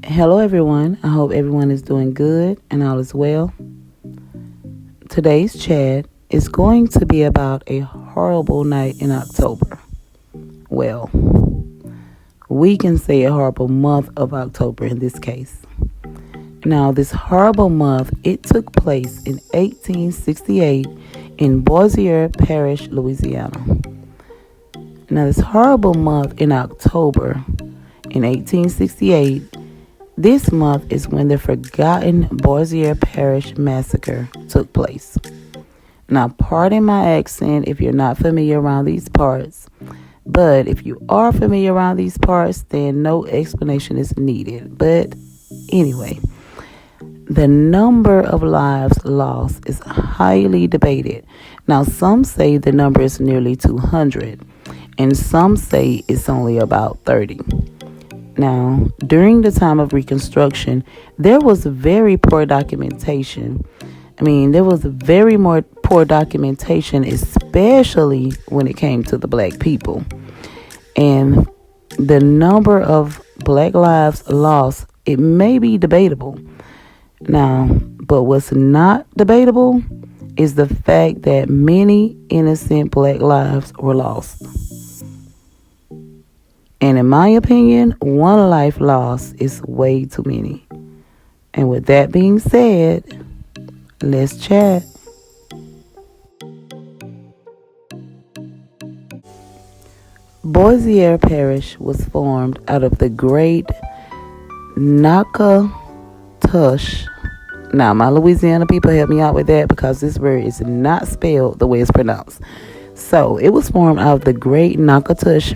Hello, everyone. I hope everyone is doing good and all is well. Today's chat is going to be about a horrible night in October. Well, we can say a horrible month of October in this case. Now, this horrible month, it took place in 1868 in Bossier Parish, Louisiana. Now, this horrible month in October in 1868, this month is when the forgotten Bossier Parish Massacre took place. Now, pardon my accent if you're not familiar around these parts, but if you are familiar around these parts, then no explanation is needed. But anyway, the number of lives lost is highly debated. Now, some say the number is nearly 200, and some say it's only about 30. Now, during the time of Reconstruction, there was very poor documentation. There was very more poor documentation, especially when it came to the black people. And the number of black lives lost, it may be debatable. Now, but what's not debatable is the fact that many innocent black lives were lost. And in my opinion, one life lost is way too many. And with that being said, let's chat. Bossier Parish was formed out of the great Nakatush. Now, my Louisiana people help me out with that because this word is not spelled the way it's pronounced. So, it was formed out of the great Nakatush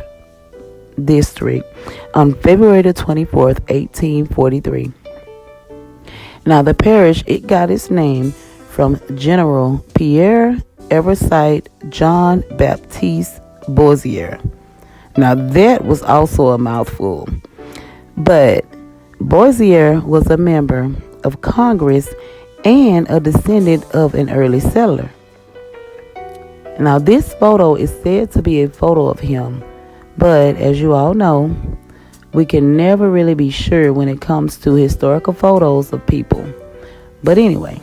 district on February the 24th, 1843. Now, the parish, it got its name from General Pierre Everside John Baptiste Bossier. Now, that was also a mouthful. But Bossier was a member of Congress and a descendant of an early settler. Now, this photo is said to be a photo of him. But as you all know, we can never really be sure when it comes to historical photos of people. But anyway,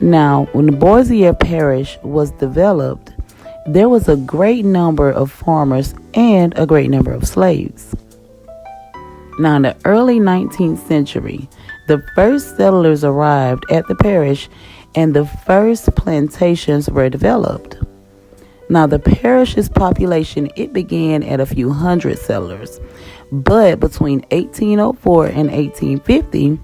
now when the Bossier Parish was developed, there was a great number of farmers and a great number of slaves. Now in the early 19th century, the first settlers arrived at the parish and the first plantations were developed. Now, the parish's population, it began at a few hundred settlers. But between 1804 and 1850,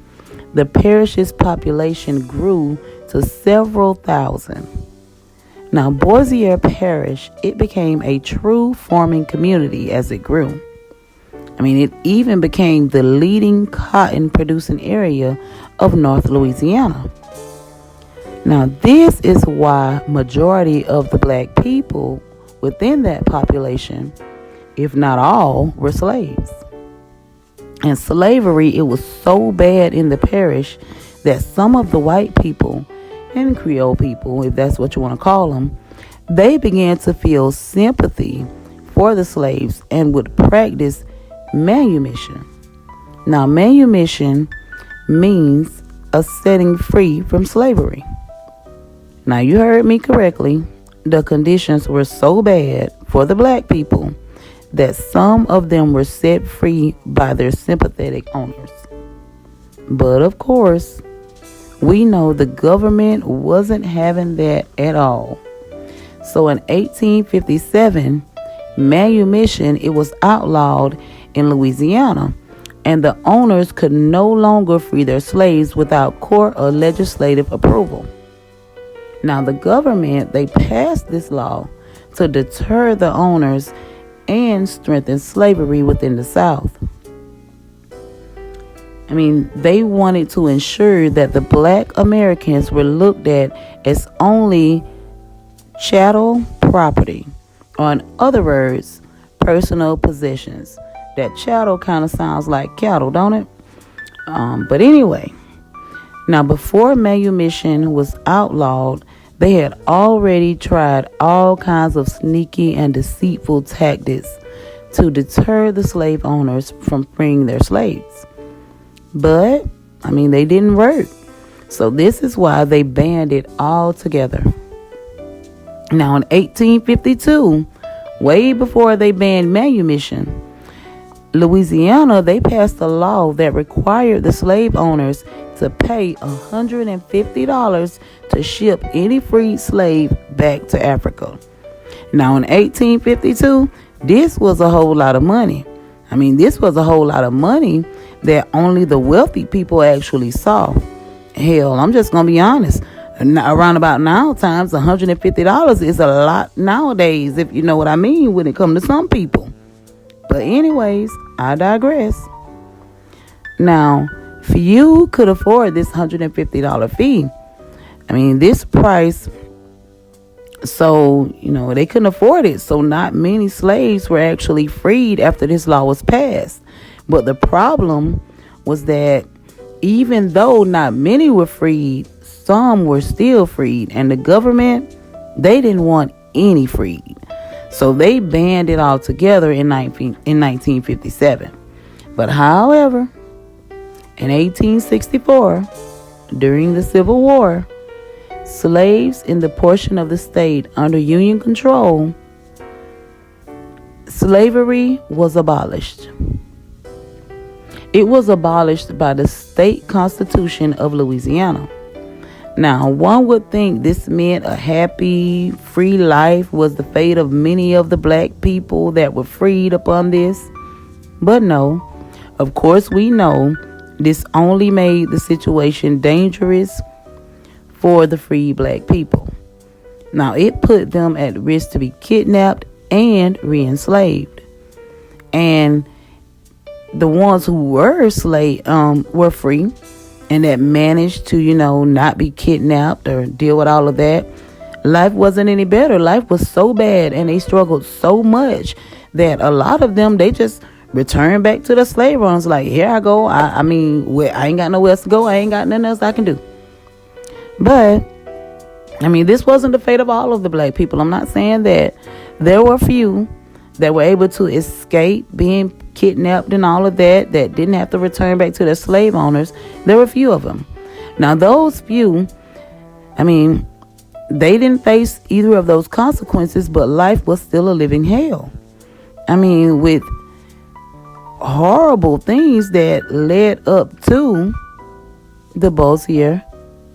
the parish's population grew to several thousand. Now, Bossier Parish, it became a true farming community as it grew. It even became the leading cotton-producing area of North Louisiana. Now, this is why majority of the black people within that population, if not all, were slaves. And slavery, it was so bad in the parish that some of the white people and Creole people, if that's what you want to call them, they began to feel sympathy for the slaves and would practice manumission. Now, manumission means a setting free from slavery. Now, you heard me correctly. The conditions were so bad for the black people that some of them were set free by their sympathetic owners. But of course, we know the government wasn't having that at all. So in 1857, manumission, it was outlawed in Louisiana, and the owners could no longer free their slaves without court or legislative approval. Now, the government, they passed this law to deter the owners and strengthen slavery within the South. They wanted to ensure that the black Americans were looked at as only chattel property, or in other words, personal possessions. That chattel kind of sounds like cattle, don't it? But anyway, now before manumission was outlawed, they had already tried all kinds of sneaky and deceitful tactics to deter the slave owners from freeing their slaves. But, they didn't work. So this is why they banned it altogether. Now in 1852, way before they banned manumission, Louisiana, they passed a law that required the slave owners to pay $150 to ship any freed slave back to Africa. Now in 1852, this was a whole lot of money. This was a whole lot of money that only the wealthy people actually saw. Hell, I'm just going to be honest. Around about now times, $150 is a lot nowadays, if you know what I mean, when it comes to some people. But anyways, I digress. Now, few could afford this $150 fee. This price, so, they couldn't afford it. So not many slaves were actually freed after this law was passed. But the problem was that even though not many were freed, some were still freed. And the government, they didn't want any freed. So they banned it altogether in 1957. But however, in 1864, during the Civil War, slaves in the portion of the state under Union control, slavery was abolished. It was abolished by the state constitution of Louisiana. Now, one would think this meant a happy, free life was the fate of many of the black people that were freed upon this. But no, of course we know this only made the situation dangerous for the free black people. Now, it put them at risk to be kidnapped and re-enslaved. And the ones who were were free and that managed to, not be kidnapped or deal with all of that, life wasn't any better. Life was so bad and they struggled so much that a lot of them, they just returned back to the slave owners. Like, here I go. I ain't got nowhere else to go. I ain't got nothing else I can do. But, this wasn't the fate of all of the black people. I'm not saying that. There were few that were able to escape being kidnapped and all of that didn't have to return back to their slave owners. There were few of them. Now, those few, they didn't face either of those consequences, but life was still a living hell. With horrible things that led up to the Bossier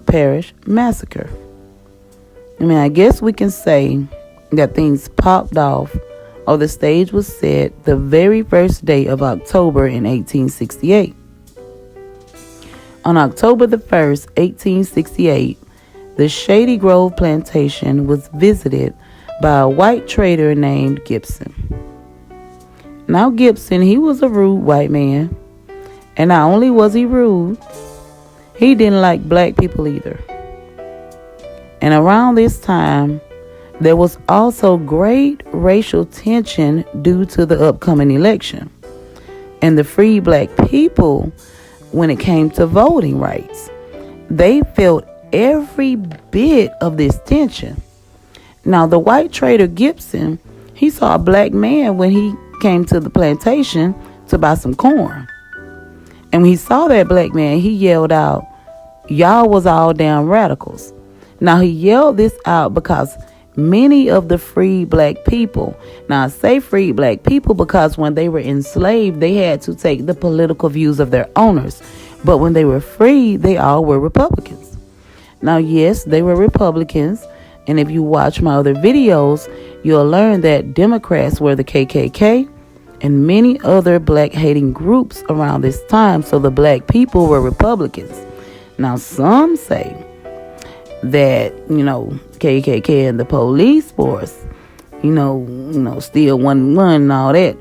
Parish Massacre. I guess we can say that things popped off, or the stage was set, the very first day of October in 1868. On October the 1st, 1868, the Shady Grove plantation was visited by a white trader named Gibson. Now Gibson, he was a rude white man. And not only was he rude, he didn't like black people either. And around this time, there was also great racial tension due to the upcoming election. And the free black people, when it came to voting rights, they felt every bit of this tension. Now, the white trader Gibson, he saw a black man when he came to the plantation to buy some corn. And when he saw that black man, he yelled out, "Y'all was all damn radicals." Now, he yelled this out because many of the free black people, now I say free black people because when they were enslaved, they had to take the political views of their owners. But when they were free, they all were Republicans. Now, yes, they were Republicans. And if you watch my other videos, you'll learn that Democrats were the KKK and many other black-hating groups around this time. So the black people were Republicans. Now, some say that, KKK and the police force, still one and all that,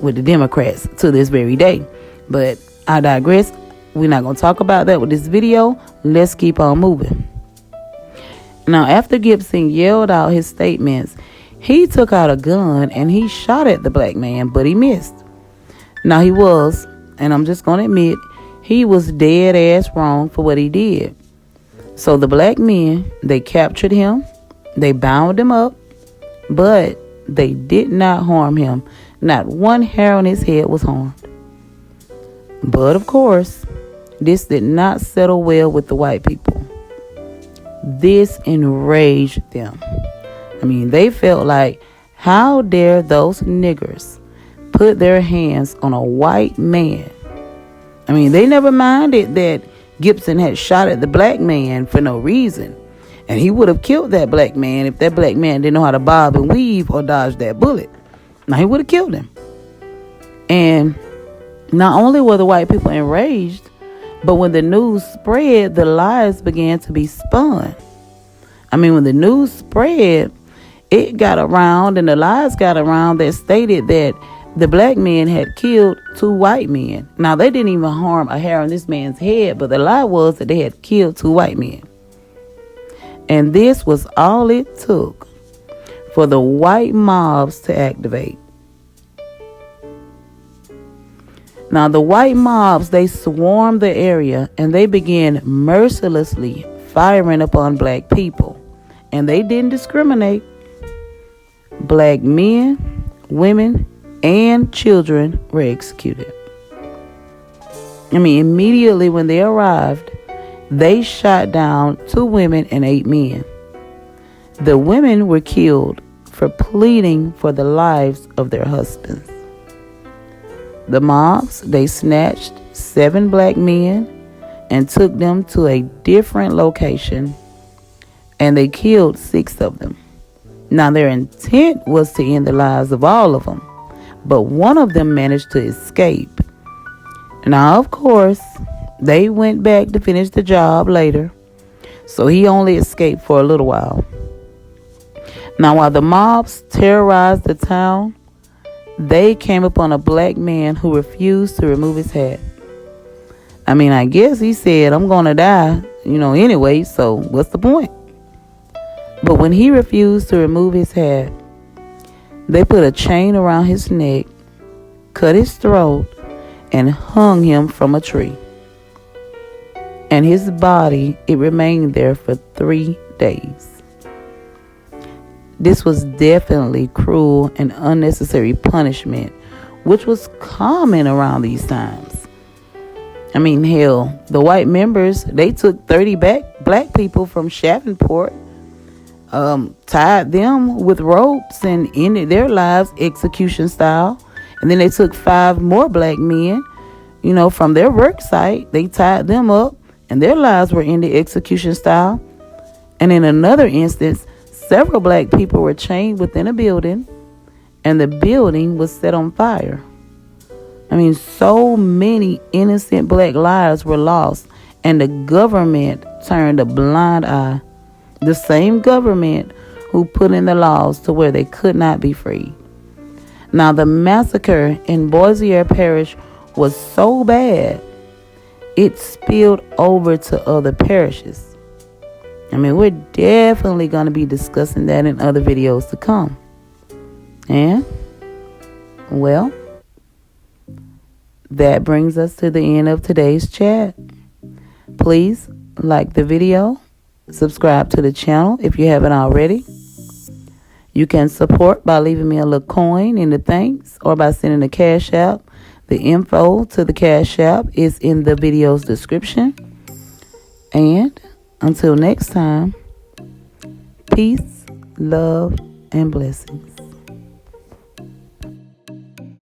with the Democrats to this very day. But I digress. We're not going to talk about that with this video. Let's keep on moving. Now, after Gibson yelled out his statements, he took out a gun and he shot at the black man, but he missed. Now, he was, and I'm just going to admit, he was dead ass wrong for what he did. So the black men, they captured him, they bound him up, but they did not harm him. Not one hair on his head was harmed. But of course, this did not settle well with the white people. This enraged them. I mean, they felt like, how dare those niggers put their hands on a white man? I mean, they never minded that Gibson had shot at the black man for no reason. And he would have killed that black man if that black man didn't know how to bob and weave or dodge that bullet. Now, he would have killed him. And not only were the white people enraged, but when the news spread, the lies began to be spun. I mean, when the news spread, it got around and the lies got around that stated that the black men had killed 2 white men. Now, they didn't even harm a hair on this man's head, but the lie was that they had killed 2 white men. And this was all it took for the white mobs to activate. Now, the white mobs, they swarmed the area and they began mercilessly firing upon black people. And they didn't discriminate. Black men, women, and children were executed. I mean, immediately when they arrived, they shot down 2 women and 8 men. The women were killed for pleading for the lives of their husbands. The mobs, they snatched 7 black men and took them to a different location, and they killed 6 of them. Now, their intent was to end the lives of all of them, but one of them managed to escape. Now, of course, they went back to finish the job later, so he only escaped for a little while. Now, while the mobs terrorized the town, they came upon a black man who refused to remove his hat. I mean, I guess he said, I'm going to die, anyway, so what's the point? But when he refused to remove his hat, they put a chain around his neck, cut his throat, and hung him from a tree. And his body, it remained there for 3 days. This was definitely cruel and unnecessary punishment, which was common around these times. I mean, hell, the white members, they took 30 black people from Shavonport, tied them with ropes and ended their lives execution style. And then they took 5 more black men, from their work site. They tied them up and their lives were ended execution style. And in another instance, several black people were chained within a building and the building was set on fire. I mean, so many innocent black lives were lost, and the government turned a blind eye. The same government who put in the laws to where they could not be freed. Now, the massacre in Bossier Parish was so bad, it spilled over to other parishes. I mean, we're definitely going to be discussing that in other videos to come. And, well, that brings us to the end of today's chat. Please like the video, subscribe to the channel if you haven't already. You can support by leaving me a little coin in the thanks or by sending a Cash App. The info to the Cash App is in the video's description. And until next time, peace, love, and blessings.